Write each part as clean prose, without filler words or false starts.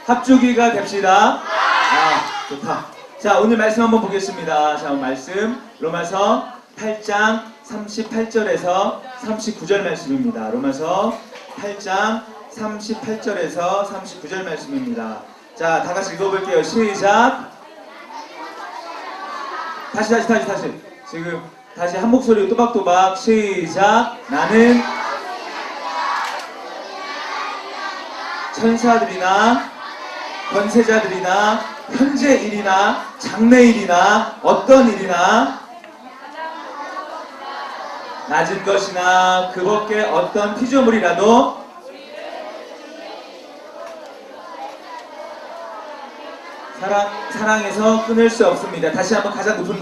합주기가 됩시다. 좋다. 자, 오늘 말씀 한번 보겠습니다. 자, 말씀 로마서 8장 38절에서 39절 말씀입니다. 로마서 8장 38절에서 39절 말씀입니다. 자, 다 같이 읽어볼게요. 시작. 다시. 지금 다시 한 목소리로 또박또박 시작. 나는 천사들이나 권세자들이나 현재 일이나 장래 일이나 어떤 일이나 낮은 것이나 그 밖에 어떤 피조물이라도 사랑에서 끊을 수 없습니다. 다시 한번 가장 높은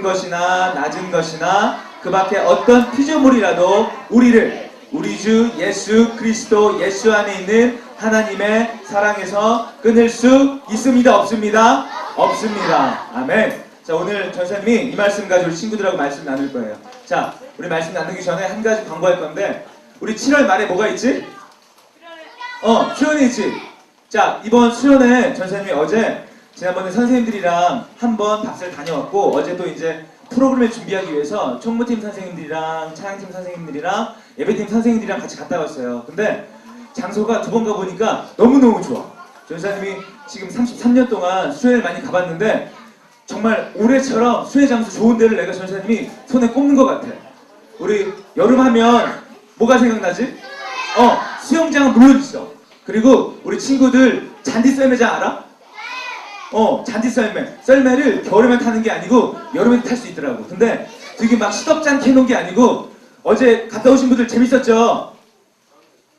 것이나 낮은 것이나 그 밖에 어떤 피조물이라도 우리 주 예수 그리스도 예수 안에 있는 하나님의 사랑에서 끊을 수 있습니다? 없습니다? 없습니다. 아멘. 자, 오늘 전사님이 이 말씀 가지고 우리 친구들하고 말씀 나눌 거예요. 자, 우리 말씀 나누기 전에 한 가지 광고할 건데, 우리 7월 말에 뭐가 있지? 수련회 있지? 자, 이번 수련회 전사님이 어제 지난번에 선생님들이랑 한번 박사를 다녀왔고, 어제 또 이제 프로그램을 준비하기 위해서 총무팀 선생님들이랑 찬양팀 선생님들이랑 예배팀 선생님들이랑 같이 갔다 왔어요. 근데 장소가 2번 가보니까 너무너무 좋아. 전사님이 지금 33년 동안 수련회를 많이 가봤는데 정말 올해처럼 수련회 장소 좋은 데를 내가 전사님이 손에 꼽는 것 같아. 우리 여름 하면 뭐가 생각나지? 수영장은 물론 있어. 그리고 우리 친구들 잔디 썰매장 알아? 잔디 썰매를 겨울에만 타는 게 아니고 여름에도 탈 수 있더라고. 근데 되게 막 시덥지 않게 해놓은 게 아니고, 어제 갔다 오신 분들 재밌었죠?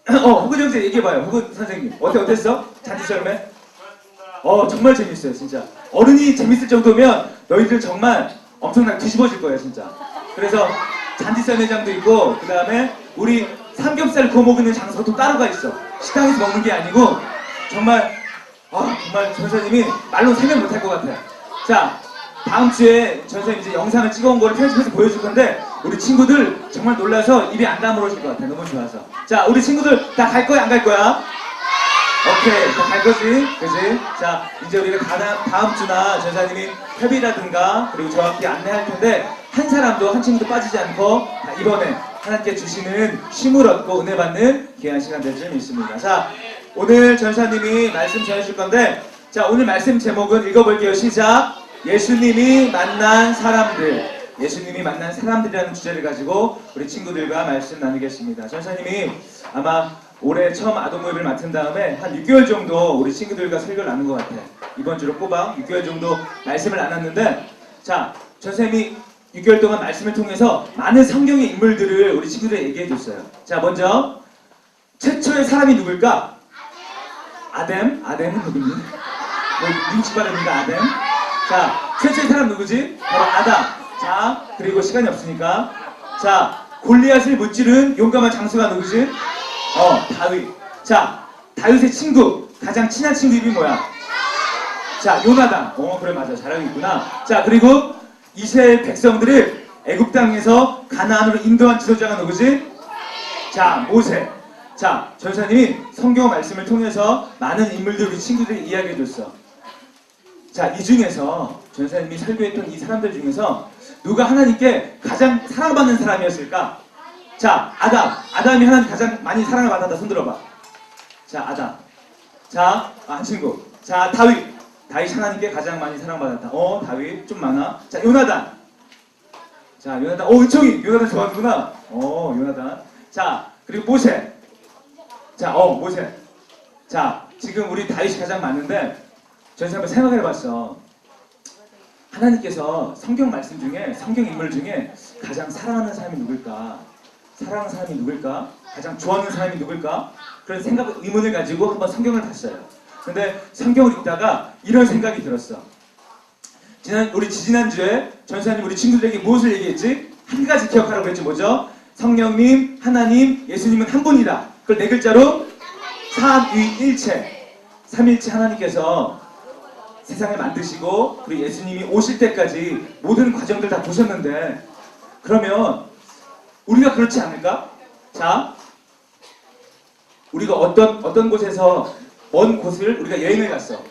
후구 형제 얘기해봐요. 후구 선생님 어땠어? 잔디 썰매? 정말 재밌어요 진짜. 어른이 재밌을 정도면 너희들 정말 엄청나게 뒤집어질 거예요 진짜. 그래서 잔디 썰매장도 있고, 그 다음에 우리 삼겹살 구워 먹는 장소도 따로가 있어. 식당에서 먹는 게 아니고 정말 전사님이 말로 설명 못할 것 같아요. 자, 다음 주에 전사님 이제 영상을 찍어온 거를 편집해서 보여줄 건데, 우리 친구들 정말 놀라서 입이 안 다물어질 것 같아요. 너무 좋아서. 자, 우리 친구들 다 갈 거야 안 갈 거야? 오케이, 다 갈 거지? 그지? 자, 이제 우리가 다음 주나 전사님이 협의라든가 그리고 저와 함께 안내할 텐데, 한 친구도 빠지지 않고 다 이번에 하나님께 주시는 쉼을 얻고 은혜 받는 귀한 시간 될 줄 믿습니다. 자, 오늘 전사님이 말씀 전해줄 건데, 자, 오늘 말씀 제목은 읽어볼게요. 시작. 예수님이 만난 사람들이라는 주제를 가지고 우리 친구들과 말씀 나누겠습니다. 전사님이 아마 올해 처음 아동 모임을 맡은 다음에 한 6개월 정도 우리 친구들과 설교를 나눈 것 같아요. 이번 주로 꼬박 6개월 정도 말씀을 나눴는데, 자, 전사님이 6개월 동안 말씀을 통해서 많은 성경의 인물들을 우리 친구들에게 얘기해 줬어요. 자, 먼저 최초의 사람이 누굴까? 아담은 누구니? 눈치 빠릅니다. 아담. 자, 최초의 사람 누구지? 바로 아담. 자, 그리고 시간이 없으니까, 자, 골리앗을 무찌른 용감한 장수가 누구지? 다윗. 자, 다윗의 친구, 가장 친한 친구 이름이 뭐야? 자, 요나단. 그래, 맞아, 잘하고 있구나. 자, 그리고 이스라엘 백성들을 애굽 땅에서 가나안으로 인도한 지도자가 누구지? 자, 모세. 자, 전사님이 성경 말씀을 통해서 많은 인물들 우리 친구들이 이야기해줬어. 자, 이 중에서 전사님이 설교했던 이 사람들 중에서 누가 하나님께 가장 사랑받는 사람이었을까? 자, 아담이 하나님 가장 많이 사랑을 받았다. 손 들어봐. 자, 아담. 자, 한 친구. 자, 다윗 하나님께 가장 많이 사랑받았다. 다윗 좀 많아. 자, 요나단. 은총이 요나단 좋아하는구나. 요나단. 자, 그리고 모세. 자, 모세. 자, 지금 우리 다윗이 가장 많은데, 전사 한번 생각을 해봤어. 하나님께서 성경 말씀 중에, 성경 인물 중에 가장 사랑하는 사람이 누굴까? 가장 좋아하는 사람이 누굴까? 그런 의문을 가지고 한번 성경을 봤어요. 근데 성경을 읽다가 이런 생각이 들었어. 우리 지난주에 전사님 우리 친구들에게 무엇을 얘기했지? 한 가지 기억하라고 했지. 뭐죠? 성령님, 하나님, 예수님은 한 분이다. 그걸 4글자로 삼위일체. 삼일체 하나님께서 세상을 만드시고 그리고 예수님이 오실 때까지 모든 과정들 다 보셨는데, 그러면 우리가 그렇지 않을까? 자, 우리가 어떤 곳에서 먼 곳을 우리가 여행을 갔어.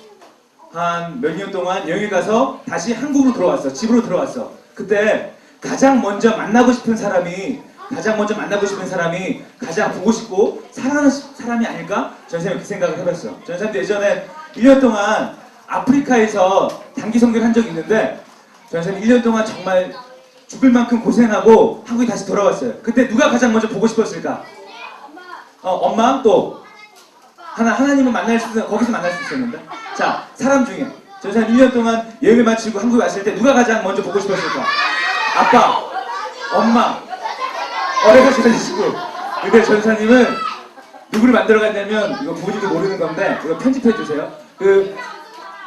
한 몇 년 동안 여행을 가서 다시 한국으로 들어왔어. 집으로 들어왔어. 그때 가장 먼저 만나고 싶은 사람이 가장 보고 싶고 사랑하는 사람이 아닐까? 전생에 그 생각을 해봤어. 전생도 예전에 1년 동안 아프리카에서 단기 선교를 한 적이 있는데 전생은 1년 동안 정말 죽을 만큼 고생하고 한국에 다시 돌아왔어요. 그때 누가 가장 먼저 보고 싶었을까? 엄마? 또 하나님은 거기서 만날 수 있었는데. 자, 사람 중에 전생 1년 동안 여행을 마치고 한국에 왔을 때 누가 가장 먼저 보고 싶었을까? 아빠, 엄마, 어레가 지내시고. 근데 전사님은 누구를 만들어 갔냐면, 이거 부모님도 모르는 건데 이거 편집해 주세요.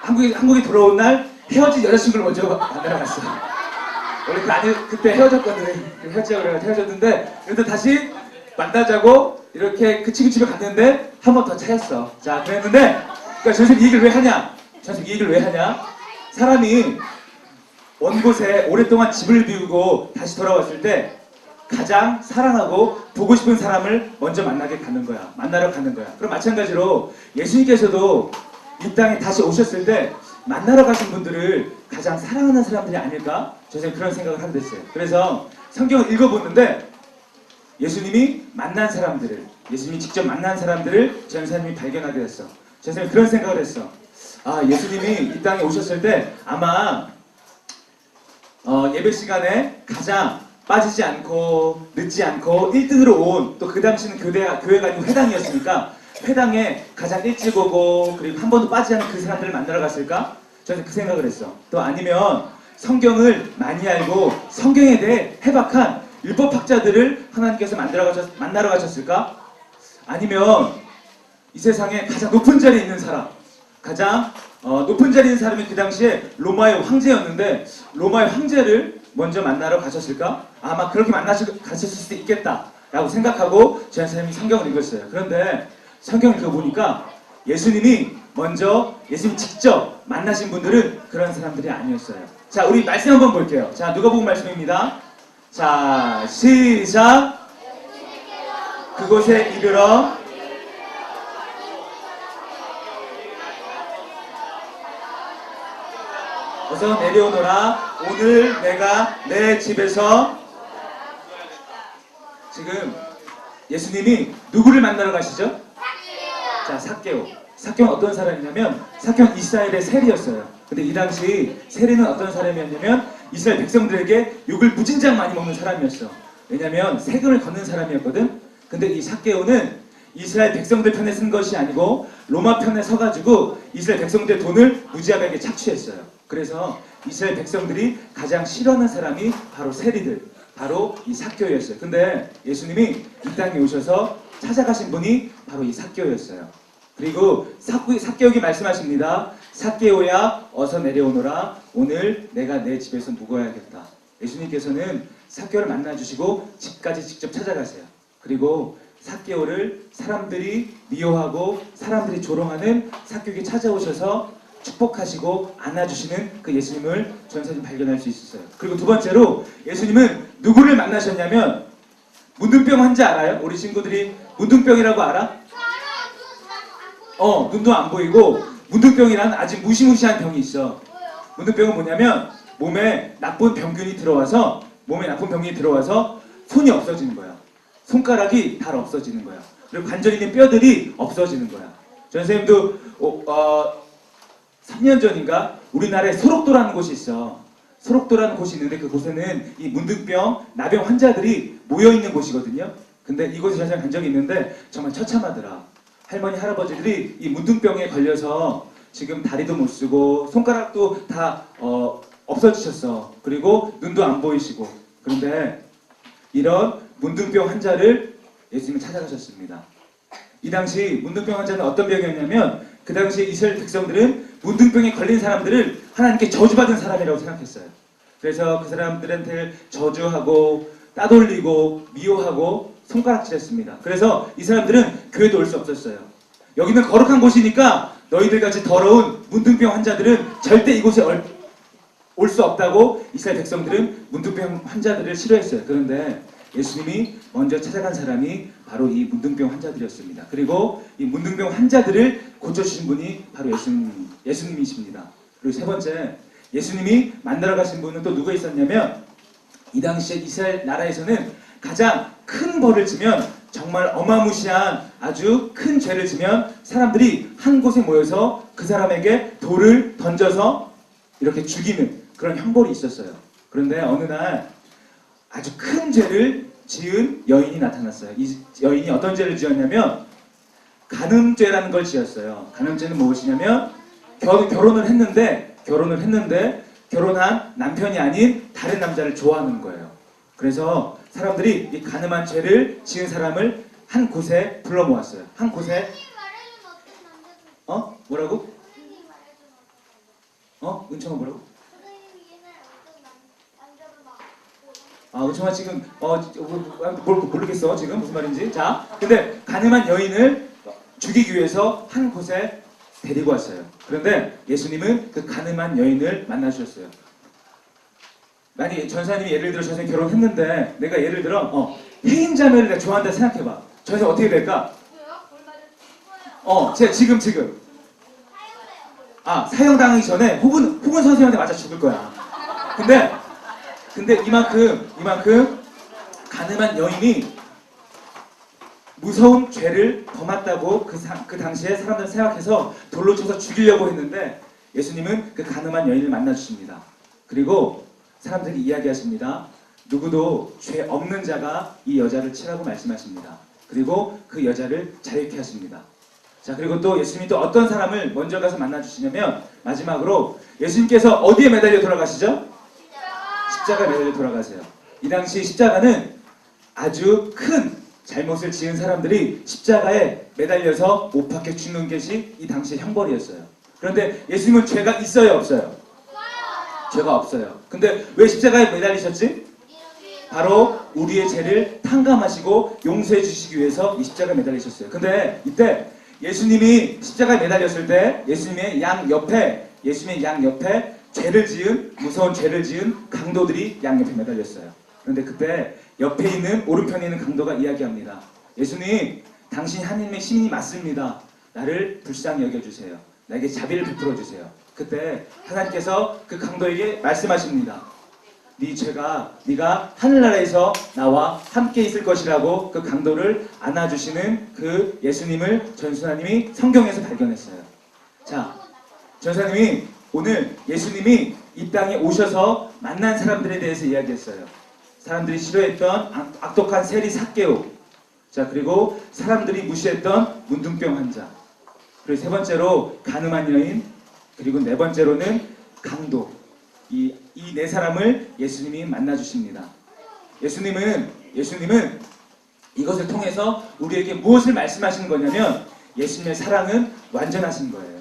한국에 들어온 날 헤어진 여자친구를 먼저 만나러 갔어요. 원래 그때 헤어졌거든요. 헤어지자고 그래가지고 헤어졌는데, 그래도 다시 만나자고 이렇게 그 친구 집에 갔는데 한 번 더 차였어. 자, 그랬는데, 그러니까 전생 이 얘기를 왜 하냐? 사람이 먼 곳에 오랫동안 집을 비우고 다시 돌아왔을 때 가장 사랑하고 보고 싶은 사람을 먼저 만나러 가는 거야. 그럼 마찬가지로 예수님께서도 이 땅에 다시 오셨을 때 만나러 가신 분들을 가장 사랑하는 사람들이 아닐까? 저는 그런 생각을 하게 됐어요. 그래서 성경을 읽어보는데 예수님이 직접 만난 사람들을 전사님이 발견하게 됐어. 전사님이 그런 생각을 했어. 예수님이 이 땅에 오셨을 때 아마 예배 시간에 가장 빠지지 않고 늦지 않고 1등으로 온, 또 그 당시는 교회가 아니고 회당이었으니까 회당에 가장 일찍 오고 그리고 한 번도 빠지지 않은 그 사람들을 만나러 갔을까? 저는 그 생각을 했어. 또 아니면 성경을 많이 알고 성경에 대해 해박한 율법학자들을 하나님께서 만나러 가셨을까? 아니면 이 세상에 가장 높은 자리에 있는 사람, 가장 높은 자리에 있는 사람이 그 당시에 로마의 황제였는데 로마의 황제를 먼저 만나러 가셨을까? 아마 그렇게 가셨을 수도 있겠다 라고 생각하고 제 선생님이 성경을 읽었어요. 그런데 성경을 읽어보니까 예수님이 직접 만나신 분들은 그런 사람들이 아니었어요. 자, 우리 말씀 한번 볼게요. 자, 누가복음 말씀입니다. 자, 시작. 그곳에 이르러 어서 내려오너라. 오늘 내가 내 집에서. 지금 예수님이 누구를 만나러 가시죠? 자, 삭개오는 어떤 사람이냐면 삭개오는 이스라엘의 세리였어요. 근데 이 당시 세리는 어떤 사람이었냐면 이스라엘 백성들에게 욕을 무진장 많이 먹는 사람이었어. 왜냐면 세금을 걷는 사람이었거든. 근데 이 삭개오는 이스라엘 백성들 편에 쓴 것이 아니고 로마 편에 서가지고 이스라엘 백성들의 돈을 무지하게 착취했어요. 그래서 이스라엘 백성들이 가장 싫어하는 사람이 바로 세리들, 바로 이 삭개오였어요. 근데 예수님이 이 땅에 오셔서 찾아가신 분이 바로 이 삭개오였어요. 그리고 삭개오에게 말씀하십니다. 삭개오야, 어서 내려오너라. 오늘 내가 내 집에서 묵어야겠다. 예수님께서는 삭개오를 만나주시고 집까지 직접 찾아가세요. 그리고 삭개오를 사람들이 미워하고 사람들이 조롱하는 삭개오에게 찾아오셔서 축복하시고 안아주시는 그 예수님을 전사님 발견할 수 있었어요. 그리고 두 번째로 예수님은 누구를 만나셨냐면 문둥병 환자 알아요? 우리 친구들이 문둥병이라고 알아? 눈도 안 보이고 문둥병이라는 아주 무시무시한 병이 있어. 문둥병은 뭐냐면 몸에 나쁜 병균이 들어와서 손이 없어지는 거야. 손가락이 다 없어지는 거야. 그리고 관절이 있는 뼈들이 없어지는 거야. 전선생님도 3년 전인가 우리나라에 소록도라는 곳이 있어. 소록도라는 곳이 있는데 그 곳에는 이 문둥병, 나병 환자들이 모여있는 곳이거든요. 근데 이곳에 전생 간 적이 있는데 정말 처참하더라. 할머니, 할아버지들이 이 문둥병에 걸려서 지금 다리도 못 쓰고 손가락도 다 없어지셨어. 그리고 눈도 안 보이시고. 그런데 이런 문둥병 환자를 예수님이 찾아가셨습니다. 이 당시 문둥병 환자는 어떤 병이었냐면 그 당시 이스라엘 백성들은 문둥병에 걸린 사람들을 하나님께 저주받은 사람이라고 생각했어요. 그래서 그 사람들한테 저주하고 따돌리고 미워하고 손가락질했습니다. 그래서 이 사람들은 교회도 올 수 없었어요. 여기는 거룩한 곳이니까 너희들같이 더러운 문둥병 환자들은 절대 이곳에 올 수 없다고 이스라엘 백성들은 문둥병 환자들을 싫어했어요. 그런데 예수님이 먼저 찾아간 사람이 바로 이 문둥병 환자들이었습니다. 그리고 이 문둥병 환자들을 고쳐주신 분이 바로 예수님이십니다. 그리고 세 번째, 예수님이 만나러 가신 분은 또 누가 있었냐면, 이 당시에 이스라엘 나라에서는 가장 큰 벌을 지면, 정말 어마무시한 아주 큰 죄를 지면 사람들이 한 곳에 모여서 그 사람에게 돌을 던져서 이렇게 죽이는 그런 형벌이 있었어요. 그런데 어느 날 아주 큰 죄를 지은 여인이 나타났어요. 이 여인이 어떤 죄를 지었냐면 간음죄라는 걸 지었어요. 간음죄는 무엇이냐면 결혼을 했는데 결혼한 남편이 아닌 다른 남자를 좋아하는 거예요. 그래서 사람들이 이 간음한 죄를 지은 사람을 한 곳에 불러 모았어요. 한 곳에 뭐라고? 은총아 뭐라고? 은총아 지금 모르겠어 지금 무슨 말인지. 자, 근데 간음한 여인을 죽이기 위해서 한 곳에 데리고 왔어요. 그런데 예수님은 그 간음한 여인을 만나주셨어요. 만약에 전사님이 예를 들어 전사님 결혼했는데 내가 예를 들어 혜인자매를 내가 좋아한다 생각해봐. 전사 어떻게 될까? 제가 지금 사형당하기 전에 혹은 선생님한테 맞아 죽을 거야. 근데 이만큼 간음한 여인이 무서운 죄를 범했다고 그 당시에 사람들은 생각해서 돌로 쳐서 죽이려고 했는데 예수님은 그 간음한 여인을 만나주십니다. 그리고 사람들이 이야기하십니다. 누구도 죄 없는 자가 이 여자를 치라고 말씀하십니다. 그리고 그 여자를 자유케 하십니다. 자, 그리고 또 예수님이 또 어떤 사람을 먼저 가서 만나주시냐면 마지막으로 예수님께서 어디에 매달려 돌아가시죠? 십자가에 매달려 돌아가세요. 이 당시 십자가는 아주 큰 잘못을 지은 사람들이 십자가에 매달려서 못 박혀 죽는 것이 이 당시의 형벌이었어요. 그런데 예수님은 죄가 있어요, 없어요? 죄가 없어요. 근데 왜 십자가에 매달리셨지? 바로 우리의 죄를 탕감하시고 용서해 주시기 위해서 이 십자가에 매달리셨어요. 근데 이때 예수님이 십자가에 매달렸을 때 예수님의 양 옆에 무서운 죄를 지은 강도들이 양옆에 매달렸어요. 그런데 그때 옆에 있는 오른편에 있는 강도가 이야기합니다. 예수님, 당신이 하나님의 시민이 맞습니다. 나를 불쌍히 여겨주세요. 나에게 자비를 베풀어 주세요. 그때 하나님께서 그 강도에게 말씀하십니다. 네 죄가 네가 하늘나라에서 나와 함께 있을 것이라고 그 강도를 안아주시는 그 예수님을 전수사님이 성경에서 발견했어요. 자, 전사님이 오늘 예수님이 이 땅에 오셔서 만난 사람들에 대해서 이야기했어요. 사람들이 싫어했던 악독한 세리 삭개오, 자, 그리고 사람들이 무시했던 문둥병 환자, 그리고 세 번째로 간음한 여인, 그리고 네 번째로는 강도. 이 네 사람을 예수님이 만나주십니다. 예수님은 이것을 통해서 우리에게 무엇을 말씀하시는 거냐면 예수님의 사랑은 완전하신 거예요.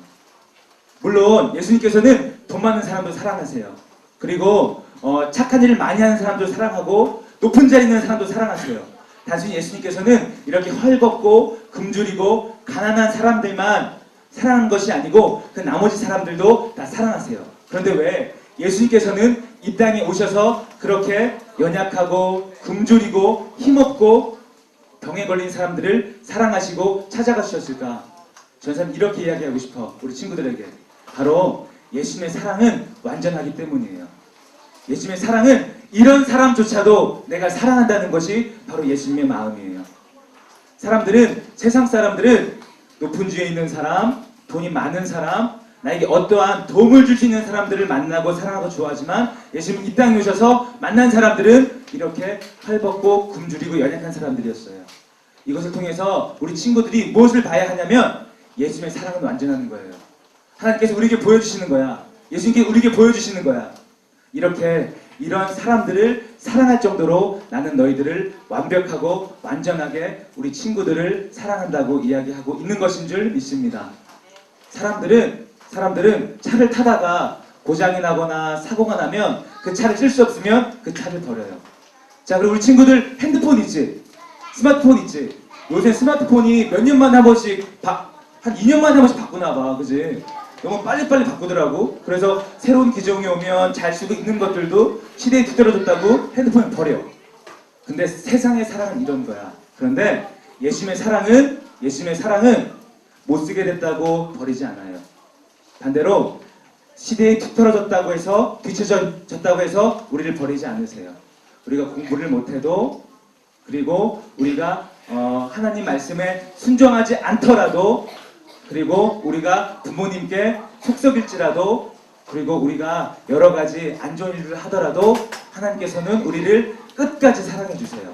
물론 예수님께서는 돈 많은 사람도 사랑하세요. 그리고 착한 일을 많이 하는 사람도 사랑하고 높은 자리에 있는 사람도 사랑하세요. 단순히 예수님께서는 이렇게 헐벗고 굶주리고 가난한 사람들만 사랑하는 것이 아니고 그 나머지 사람들도 다 사랑하세요. 그런데 왜 예수님께서는 이 땅에 오셔서 그렇게 연약하고 굶주리고 힘없고 병에 걸린 사람들을 사랑하시고 찾아가셨을까? 저는 이렇게 이야기하고 싶어. 우리 친구들에게. 바로 예수님의 사랑은 완전하기 때문이에요. 예수님의 사랑은 이런 사람조차도 내가 사랑한다는 것이 바로 예수님의 마음이에요. 세상 사람들은 높은 주에 있는 사람, 돈이 많은 사람, 나에게 어떠한 도움을 줄 수 있는 사람들을 만나고 사랑하고 좋아하지만 예수님 이 땅에 오셔서 만난 사람들은 이렇게 헐벗고 굶주리고 연약한 사람들이었어요. 이것을 통해서 우리 친구들이 무엇을 봐야 하냐면 예수님의 사랑은 완전하는 거예요. 하나님께서 우리에게 보여주시는 거야. 예수님께 우리에게 보여주시는 거야. 이런 사람들을 사랑할 정도로 나는 너희들을 완벽하고 완전하게 우리 친구들을 사랑한다고 이야기하고 있는 것인 줄 믿습니다. 사람들은 차를 타다가 고장이 나거나 사고가 나면 그 차를 쓸 수 없으면 그 차를 버려요. 자, 그리고 우리 친구들 핸드폰 있지? 스마트폰 있지? 요새 스마트폰이 몇 년만에 한 번씩 한 2년만에 한 번씩 바꾸나 봐. 그지? 너무 빨리빨리 바꾸더라고. 그래서 새로운 기종이 오면 잘 쓰고 있는 것들도 시대에 뒤떨어졌다고 핸드폰을 버려. 근데 세상의 사랑은 이런 거야. 그런데 예수님의 사랑은 못 쓰게 됐다고 버리지 않아요. 반대로 시대에 뒤떨어졌다고 해서 뒤처졌다고 해서 우리를 버리지 않으세요. 우리가 공부를 못해도, 그리고 우리가 하나님 말씀에 순종하지 않더라도, 그리고 우리가 부모님께 속썩일지라도, 그리고 우리가 여러 가지 안 좋은 일을 하더라도 하나님께서는 우리를 끝까지 사랑해 주세요.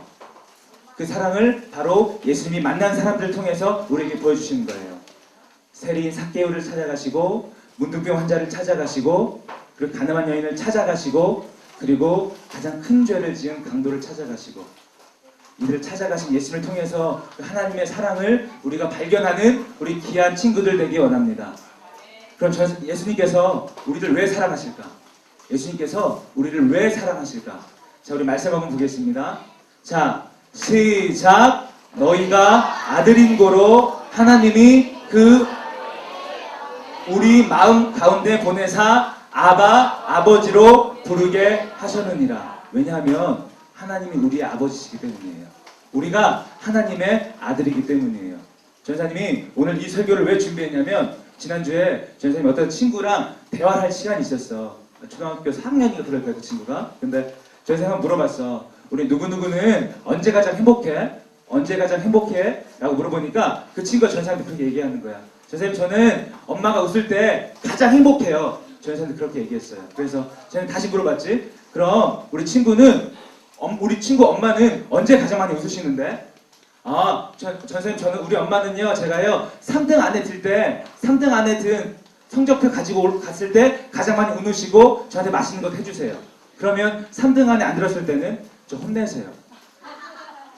그 사랑을 바로 예수님이 만난 사람들을 통해서 우리에게 보여주시는 거예요. 세리인 삭개오를 찾아가시고, 문둥병 환자를 찾아가시고, 그리고 가늠한 여인을 찾아가시고, 그리고 가장 큰 죄를 지은 강도를 찾아가시고, 이들을 찾아가신 예수님을 통해서 하나님의 사랑을 우리가 발견하는 우리 귀한 친구들 되기 원합니다. 그럼 예수님께서 우리를 왜 사랑하실까? 예수님께서 우리를 왜 사랑하실까? 자, 우리 말씀 한번 보겠습니다. 자, 시작. 너희가 아들인 고로 하나님이 그 우리 마음 가운데 보내사 아바, 아버지로 부르게 하셨느니라. 왜냐하면 하나님이 우리의 아버지시기 때문이에요. 우리가 하나님의 아들이기 때문이에요. 전사님이 오늘 이 설교를 왜 준비했냐면, 지난주에 전사님이 어떤 친구랑 대화할 시간이 있었어. 초등학교 4학년인가 그럴 거야, 그 친구가. 근데 전사님이 물어봤어. 우리 누구누구는 언제 가장 행복해? 언제 가장 행복해? 라고 물어보니까 그 친구가 전사님한테 그렇게 얘기하는 거야. 전사님, 저는 엄마가 웃을 때 가장 행복해요. 전사님도 그렇게 얘기했어요. 그래서 전사님 다시 물어봤지. 그럼 우리 친구 엄마는 언제 가장 많이 웃으시는데? 전사님, 저는 우리 엄마는요, 제가요 3등 안에 든 성적표 가지고 갔을 때 가장 많이 웃으시고 저한테 맛있는 것 해주세요. 그러면 3등 안에 안 들었을 때는 저 혼내세요.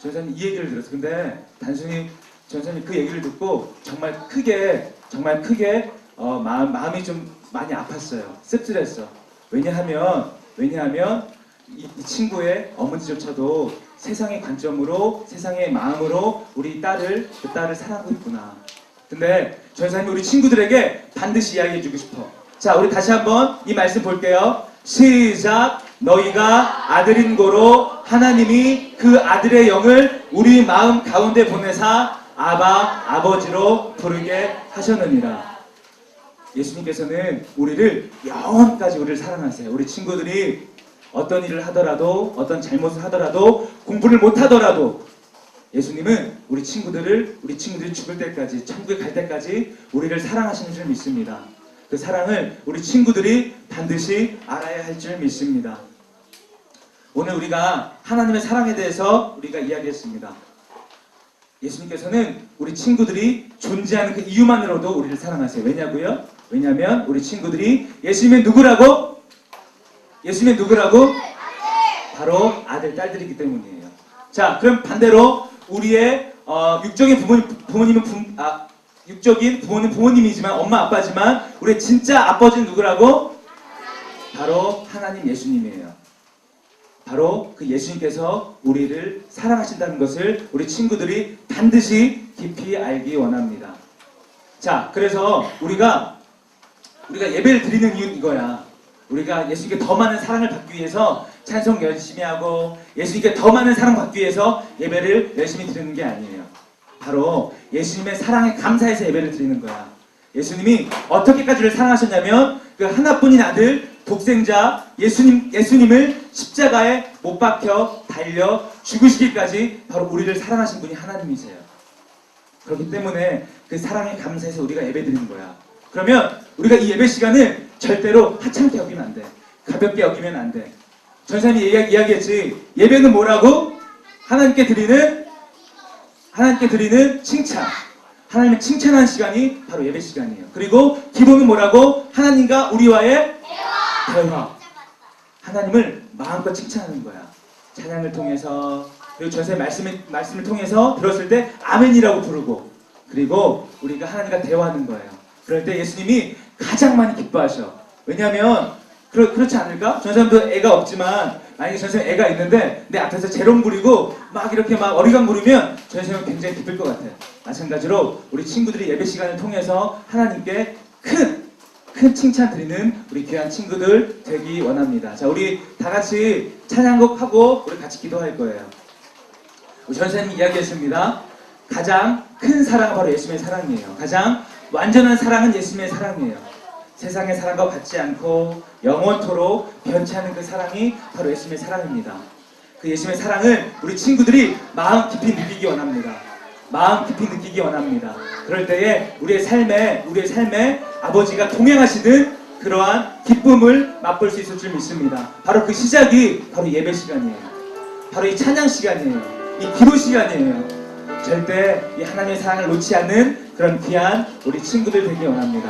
전사님 이 얘기를 들었어요. 근데 단순히 전사님 그 얘기를 듣고 정말 크게 마음이 좀 많이 아팠어요. 씁쓸했어. 왜냐하면 이 친구의 어머니조차도 세상의 관점으로, 세상의 마음으로 그 딸을 사랑하고 있구나. 근데 전사님이 우리 친구들에게 반드시 이야기해주고 싶어. 자, 우리 다시 한번 이 말씀 볼게요. 시작. 너희가 아들인 고로 하나님이 그 아들의 영을 우리 마음 가운데 보내사 아바, 아버지로 부르게 하셨느니라. 예수님께서는 우리를 영원까지 우리를 사랑하세요. 우리 친구들이 어떤 일을 하더라도, 어떤 잘못을 하더라도, 공부를 못하더라도 예수님은 우리 친구들이 죽을 때까지, 천국에 갈 때까지 우리를 사랑하시는 줄 믿습니다. 그 사랑을 우리 친구들이 반드시 알아야 할 줄 믿습니다. 오늘 우리가 하나님의 사랑에 대해서 우리가 이야기했습니다. 예수님께서는 우리 친구들이 존재하는 그 이유만으로도 우리를 사랑하세요. 왜냐고요? 왜냐하면 우리 친구들이 예수님의 누구라고? 바로 아들, 딸들이기 때문이에요. 자, 그럼 반대로 우리의 육적인 부모는 부모님이지만, 엄마, 아빠지만 우리의 진짜 아버지는 누구라고? 바로 하나님 예수님이에요. 바로 그 예수님께서 우리를 사랑하신다는 것을 우리 친구들이 반드시 깊이 알기 원합니다. 자, 그래서 우리가 예배를 드리는 이유는 이거야. 우리가 예수님께 더 많은 사랑을 받기 위해서 찬송 열심히 하고, 예수님께 더 많은 사랑 받기 위해서 예배를 열심히 드리는 게 아니에요. 바로 예수님의 사랑에 감사해서 예배를 드리는 거야. 예수님이 어떻게까지 우리를 사랑하셨냐면, 그 하나뿐인 아들, 독생자 예수님을 십자가에 못 박혀 달려 죽으시기까지 바로 우리를 사랑하신 분이 하나님이세요. 그렇기 때문에 그 사랑에 감사해서 우리가 예배 드리는 거야. 그러면 우리가 이 예배 시간을 절대로 하찮게 여기면 안 돼. 가볍게 여기면 안 돼. 전사님이 이야기했지. 예배는 뭐라고? 하나님께 드리는 칭찬. 하나님을 칭찬하는 시간이 바로 예배 시간이에요. 그리고 기본은 뭐라고? 하나님과 우리와의 대화. 하나님을 마음껏 칭찬하는 거야. 찬양을 통해서, 그리고 전사님 말씀을 통해서 들었을 때 아멘이라고 부르고, 그리고 우리가 하나님과 대화하는 거예요. 그럴 때 예수님이 가장 많이 기뻐하셔. 왜냐하면 그렇지 않을까? 전사님도 애가 없지만, 만약에 전사님 애가 있는데 내 앞에서 재롱 부리고 막 이렇게 막 어리광 부르면 전사님은 굉장히 기쁠 것 같아요. 마찬가지로 우리 친구들이 예배 시간을 통해서 하나님께 큰 칭찬 드리는 우리 귀한 친구들 되기 원합니다. 자, 우리 다 같이 찬양곡 하고 우리 같이 기도할 거예요. 우리 전사님이 이야기했습니다. 가장 큰 사랑은 바로 예수님의 사랑이에요. 가장 완전한 사랑은 예수님의 사랑이에요. 세상의 사랑과 같지 않고 영원토록 변치 않는 그 사랑이 바로 예수님의 사랑입니다. 그 예수님의 사랑을 우리 친구들이 마음 깊이 느끼기 원합니다. 마음 깊이 느끼기 원합니다. 그럴 때에 우리의 삶에 아버지가 동행하시는 그러한 기쁨을 맛볼 수 있을 줄 믿습니다. 바로 그 시작이 바로 예배 시간이에요. 바로 이 찬양 시간이에요. 이 기도 시간이에요. 절대 이 하나님의 사랑을 놓지 않는 그런 귀한 우리 친구들 되기 원합니다.